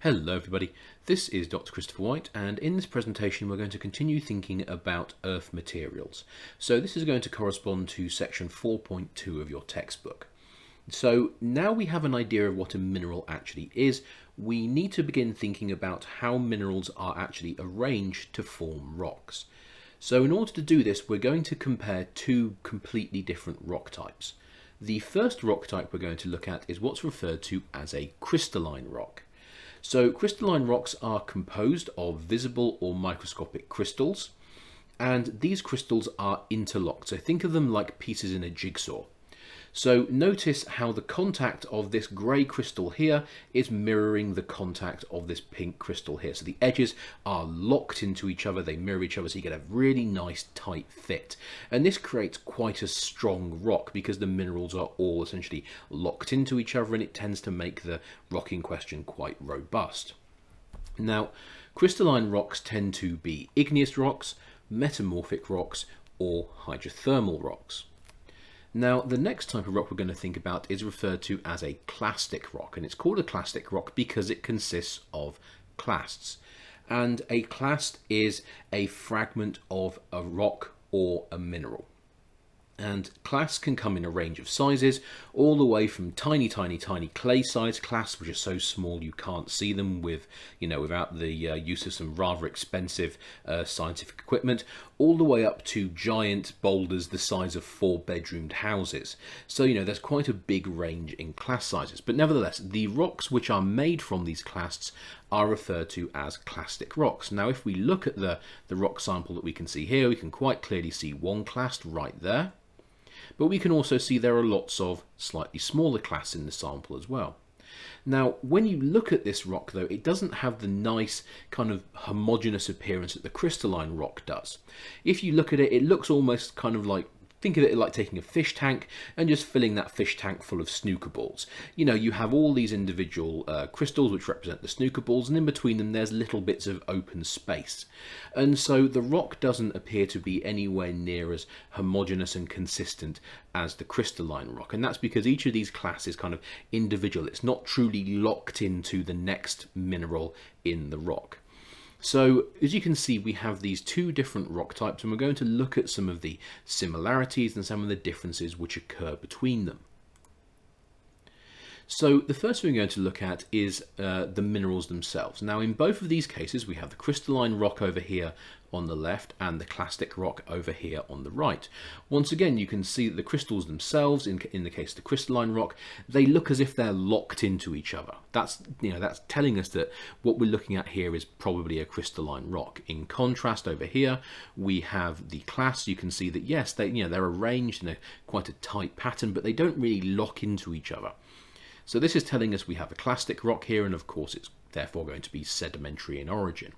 Hello everybody, this is Dr. Christopher White, and in this presentation we're going to continue thinking about earth materials. So this is going to correspond to section 4.2 of your textbook. So now we have an idea of what a mineral actually is, we need to begin thinking about how minerals are actually arranged to form rocks. So in order to do this, we're going to compare two completely different rock types. The first rock type we're going to look at is what's referred to as a crystalline rock. So crystalline rocks are composed of visible or microscopic crystals, and these crystals are interlocked. So think of them like pieces in a jigsaw. So notice how the contact of this grey crystal here is mirroring the contact of this pink crystal here. So the edges are locked into each other, they mirror each other, so you get a really nice tight fit. And this creates quite a strong rock because the minerals are all essentially locked into each other, and it tends to make the rock in question quite robust. Now, crystalline rocks tend to be igneous rocks, metamorphic rocks, or hydrothermal rocks. Now, the next type of rock we're going to think about is referred to as a clastic rock, and it's called a clastic rock because it consists of clasts. And a clast is a fragment of a rock or a mineral. And clasts can come in a range of sizes, all the way from tiny clay-sized clasts, which are so small you can't see them without the use of some rather expensive scientific equipment, all the way up to giant boulders the size of 4-bedroomed houses. So there's quite a big range in clast sizes. But nevertheless, the rocks which are made from these clasts are referred to as clastic rocks. Now, if we look at the rock sample that we can see here, we can quite clearly see one clast right there. But we can also see there are lots of slightly smaller clasts in the sample as well. Now, when you look at this rock though, it doesn't have the nice kind of homogeneous appearance that the crystalline rock does. If you look at it, it looks almost kind of like, think of it like taking a fish tank and just filling that fish tank full of snooker balls. You have all these individual crystals which represent the snooker balls, and in between them there's little bits of open space. And so the rock doesn't appear to be anywhere near as homogeneous and consistent as the crystalline rock. And that's because each of these clasts is kind of individual. It's not truly locked into the next mineral in the rock. So as you can see, we have these two different rock types, and we're going to look at some of the similarities and some of the differences which occur between them. So the first thing we're going to look at is the minerals themselves. Now, in both of these cases, we have the crystalline rock over here on the left and the clastic rock over here on the right. Once again, you can see that the crystals themselves, in the case of the crystalline rock, they look as if they're locked into each other. That's telling us that what we're looking at here is probably a crystalline rock. In contrast, over here we have the clasts. You can see that yes, they're arranged in quite a tight pattern, but they don't really lock into each other. So this is telling us we have a clastic rock here, and of course it's therefore going to be sedimentary in origin.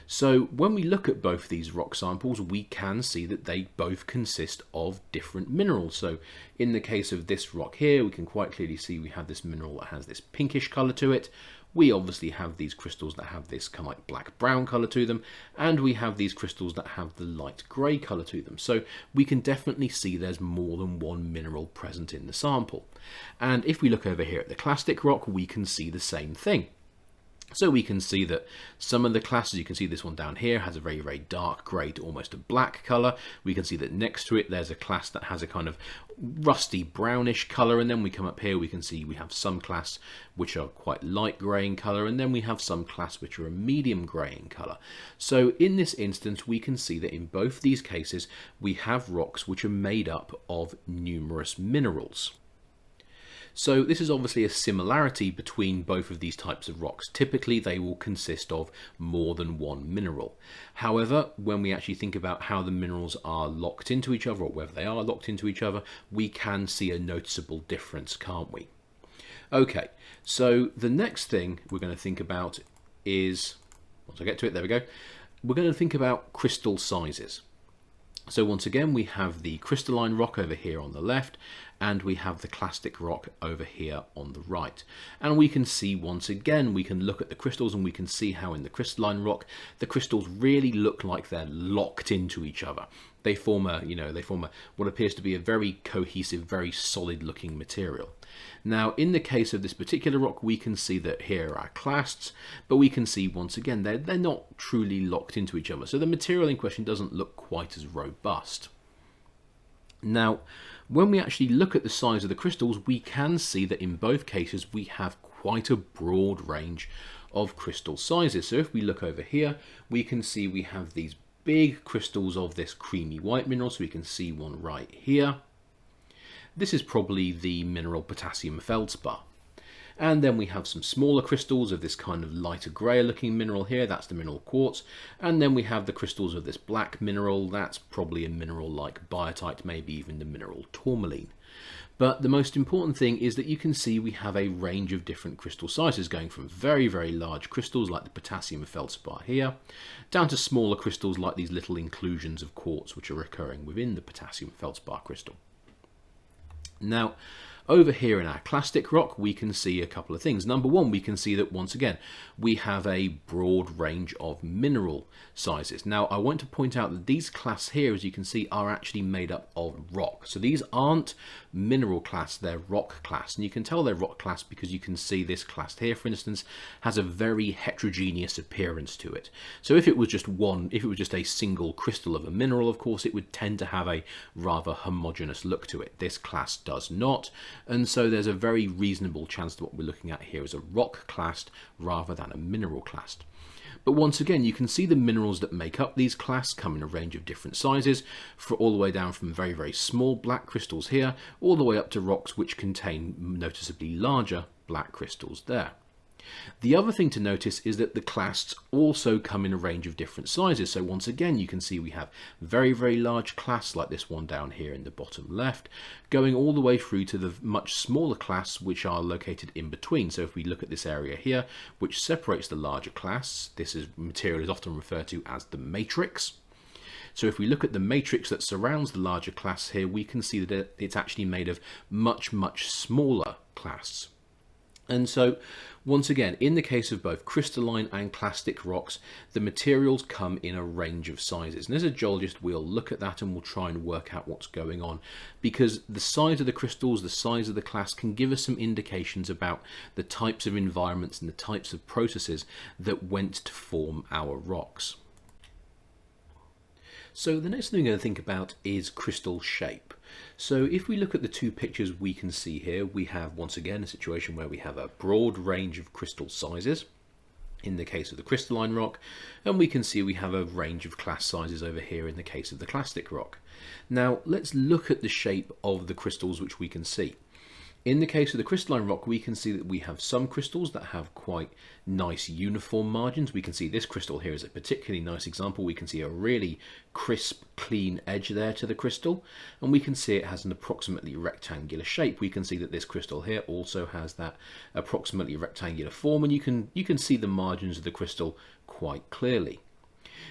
So when we look at both these rock samples, we can see that they both consist of different minerals. So in the case of this rock here, we can quite clearly see we have this mineral that has this pinkish colour to it. We obviously have these crystals that have this kind of like black-brown colour to them, and we have these crystals that have the light grey colour to them. So we can definitely see there's more than one mineral present in the sample. And if we look over here at the clastic rock, we can see the same thing. So we can see that some of the classes, you can see this one down here has a very dark grey to almost a black colour. We can see that next to it there's a class that has a kind of rusty brownish colour, and then we come up here, we can see we have some class which are quite light grey in colour, and then we have some class which are a medium grey in colour. So in this instance, we can see that in both these cases we have rocks which are made up of numerous minerals. So this is obviously a similarity between both of these types of rocks. Typically they will consist of more than one mineral. However, when we actually think about how the minerals are locked into each other, or whether they are locked into each other, we can see a noticeable difference, can't we? Okay, so the next thing we're going to think about is, once I get to it, there we go, we're going to think about crystal sizes. So once again, we have the crystalline rock over here on the left, and we have the clastic rock over here on the right. And we can see, once again, we can look at the crystals and we can see how in the crystalline rock, the crystals really look like they're locked into each other. They form what appears to be a very cohesive, very solid looking material. Now, in the case of this particular rock, we can see that here are clasts, but we can see once again they're not truly locked into each other. So the material in question doesn't look quite as robust. Now, when we actually look at the size of the crystals, we can see that in both cases we have quite a broad range of crystal sizes. So if we look over here, we can see we have these big crystals of this creamy white mineral. So we can see one right here. This is probably the mineral potassium feldspar. And then we have some smaller crystals of this kind of lighter grey looking mineral here, that's the mineral quartz. And then we have the crystals of this black mineral, that's probably a mineral like biotite, maybe even the mineral tourmaline. But the most important thing is that you can see we have a range of different crystal sizes, going from very, very large crystals like the potassium feldspar here, down to smaller crystals like these little inclusions of quartz which are occurring within the potassium feldspar crystal. Now, over here in our clastic rock, we can see a couple of things. Number one, we can see that once again, we have a broad range of mineral sizes. Now, I want to point out that these clasts here, as you can see, are actually made up of rock. So these aren't mineral clasts, they're rock clasts. And you can tell they're rock clasts because you can see this clast here, for instance, has a very heterogeneous appearance to it. So if it was just a single crystal of a mineral, of course, it would tend to have a rather homogeneous look to it. This class does not. And so there's a very reasonable chance that what we're looking at here is a rock clast rather than a mineral clast. But once again, you can see the minerals that make up these clasts come in a range of different sizes, for all the way down from very, very small black crystals here, all the way up to rocks which contain noticeably larger black crystals there. The other thing to notice is that the clasts also come in a range of different sizes. So once again, you can see we have very, very large clasts like this one down here in the bottom left, going all the way through to the much smaller clasts which are located in between. So if we look at this area here, which separates the larger clasts, material is often referred to as the matrix. So if we look at the matrix that surrounds the larger clasts here, we can see that it's actually made of much, much smaller clasts. And so, once again, in the case of both crystalline and clastic rocks, the materials come in a range of sizes. And as a geologist, we'll look at that and we'll try and work out what's going on, because the size of the crystals, the size of the clast can give us some indications about the types of environments and the types of processes that went to form our rocks. So the next thing we're going to think about is crystal shape. So if we look at the two pictures we can see here, we have once again a situation where we have a broad range of crystal sizes in the case of the crystalline rock, and we can see we have a range of clast sizes over here in the case of the clastic rock. Now let's look at the shape of the crystals which we can see. In the case of the crystalline rock, we can see that we have some crystals that have quite nice uniform margins. We can see this crystal here is a particularly nice example. We can see a really crisp, clean edge there to the crystal, and we can see it has an approximately rectangular shape. We can see that this crystal here also has that approximately rectangular form, and you can see the margins of the crystal quite clearly.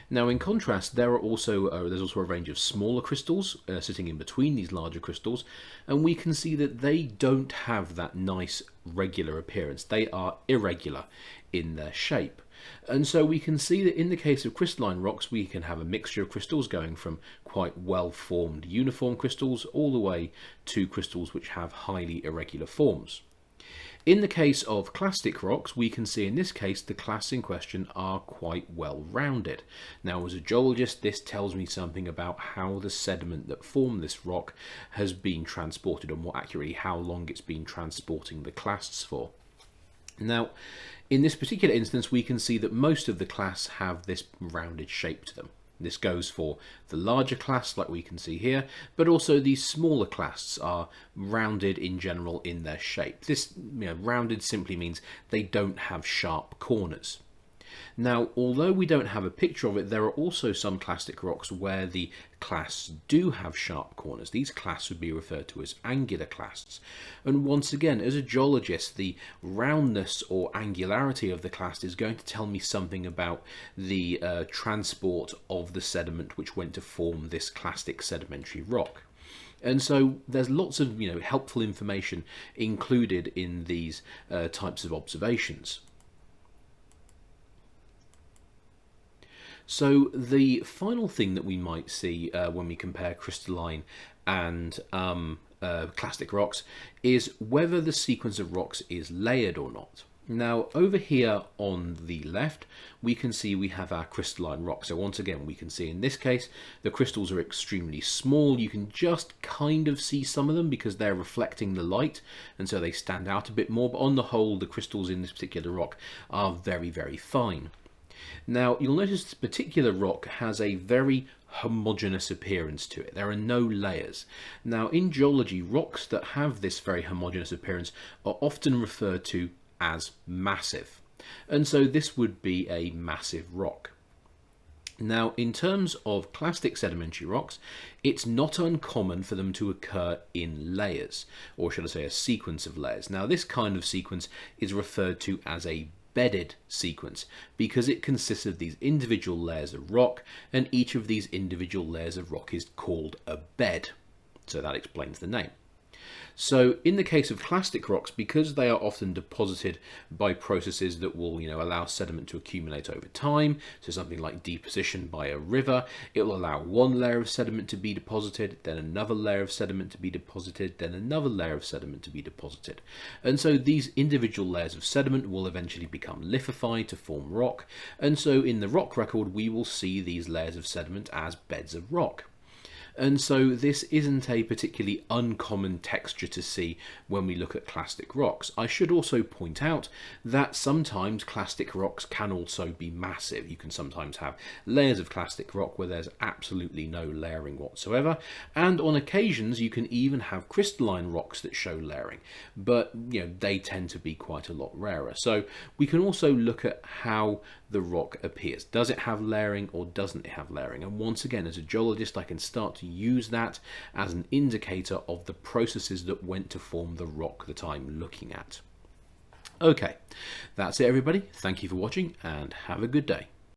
Now, in contrast, there's also a range of smaller crystals sitting in between these larger crystals, and we can see that they don't have that nice regular appearance. They are irregular in their shape. And so we can see that in the case of crystalline rocks, we can have a mixture of crystals going from quite well-formed uniform crystals all the way to crystals which have highly irregular forms. In the case of clastic rocks, we can see in this case the clasts in question are quite well rounded. Now, as a geologist, this tells me something about how the sediment that formed this rock has been transported, or more accurately, how long it's been transporting the clasts for. Now, in this particular instance, we can see that most of the clasts have this rounded shape to them. This goes for the larger clasts like we can see here, but also these smaller clasts are rounded in general in their shape. This rounded simply means they don't have sharp corners. Now, although we don't have a picture of it, there are also some clastic rocks where the clasts do have sharp corners. These clasts would be referred to as angular clasts. And once again, as a geologist, the roundness or angularity of the clast is going to tell me something about the transport of the sediment which went to form this clastic sedimentary rock. And so there's lots of helpful information included in these types of observations. So the final thing that we might see when we compare crystalline and clastic rocks is whether the sequence of rocks is layered or not. Now over here on the left we can see we have our crystalline rock. So once again we can see in this case the crystals are extremely small. You can just kind of see some of them because they're reflecting the light and so they stand out a bit more, but on the whole the crystals in this particular rock are very, very fine. Now you'll notice this particular rock has a very homogeneous appearance to it. There are no layers. Now in geology, rocks that have this very homogeneous appearance are often referred to as massive, and so this would be a massive rock. Now in terms of clastic sedimentary rocks, it's not uncommon for them to occur in layers, or should I say a sequence of layers. Now this kind of sequence is referred to as a bedded sequence because it consists of these individual layers of rock, and each of these individual layers of rock is called a bed. So that explains the name. So in the case of clastic rocks, because they are often deposited by processes that will, allow sediment to accumulate over time, so something like deposition by a river, it will allow one layer of sediment to be deposited, then another layer of sediment to be deposited, then another layer of sediment to be deposited. And so these individual layers of sediment will eventually become lithified to form rock. And so in the rock record, we will see these layers of sediment as beds of rock. And so this isn't a particularly uncommon texture to see when we look at clastic rocks. I should also point out that sometimes clastic rocks can also be massive. You can sometimes have layers of clastic rock where there's absolutely no layering whatsoever, and on occasions you can even have crystalline rocks that show layering, but they tend to be quite a lot rarer. So we can also look at how the rock appears. Does it have layering or doesn't it have layering? And once again, as a geologist, I can start to use that as an indicator of the processes that went to form the rock that I'm looking at. Okay, that's it everybody. Thank you for watching and have a good day.